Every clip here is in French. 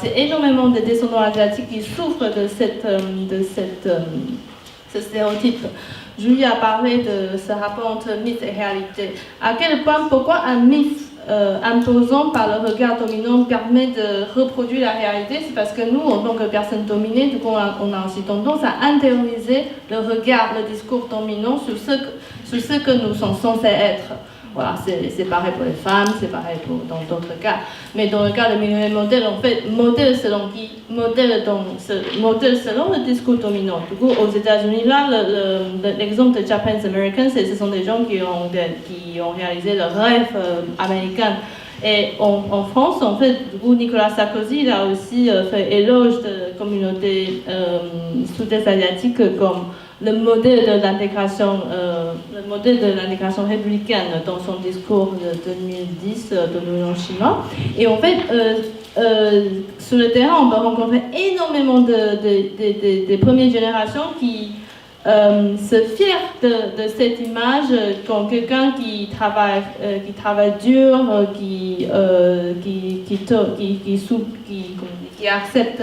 aussi énormément de descendants asiatiques qui souffrent de ce stéréotype. Julie a parlé de ce rapport entre mythe et réalité. À quel point, pourquoi un mythe imposant par le regard dominant permet de reproduire la réalité? C'est parce que nous, en tant que personnes dominées, du coup, on a aussi tendance à intérioriser le regard, le discours dominant sur ce que nous sommes censés être. Voilà, c'est pareil pour les femmes, c'est pareil dans d'autres cas. Mais dans le cas de minorité modèle, en fait, modèle selon le discours dominant. Du coup, aux États-Unis, là, l'exemple de Japanese Americans, ce sont des gens qui ont réalisé le rêve américain. Et en France, en fait, du coup, Nicolas Sarkozy il a aussi fait éloge de communautés sud-est asiatiques comme le modèle de l'intégration républicaine dans son discours de 2010 de l'Union chinoise. Et en fait, sur le terrain, on peut rencontrer énormément de premières générations qui se fièrent de cette image quand quelqu'un qui travaille dur, qui accepte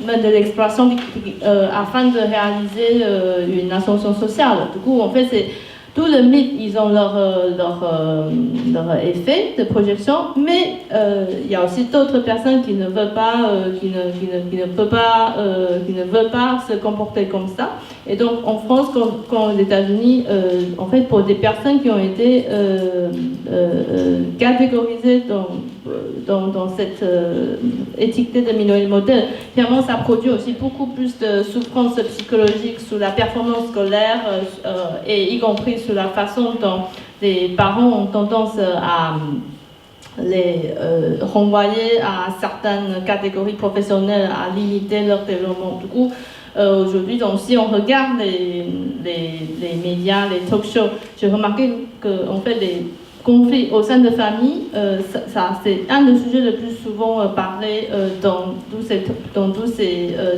de l'exploitation afin de réaliser une ascension sociale. Du coup, en fait, c'est tout le mythe, ils ont leur effet de projection, mais il y a aussi d'autres personnes qui ne veulent pas, qui ne veulent pas se comporter comme ça. Et donc, en France, comme aux États-Unis, en fait, pour des personnes qui ont été catégorisées dans cette étiquette de minorité modèle, finalement, ça produit aussi beaucoup plus de souffrance psychologique sur la performance scolaire et y compris sur la façon dont les parents ont tendance à les renvoyer à certaines catégories professionnelles, à limiter leur développement. Du coup, aujourd'hui, donc, si on regarde les médias, les talk shows, j'ai remarqué qu'en fait, les conflits au sein de familles, c'est un des sujets le plus souvent parlé dans tous ces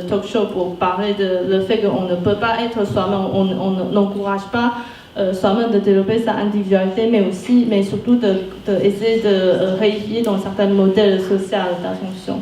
talk shows pour parler de le fait qu'on ne peut pas être soi-même, on n'encourage pas soi-même de développer sa individualité, mais surtout d'essayer de réifier dans certains modèles sociaux d'attention.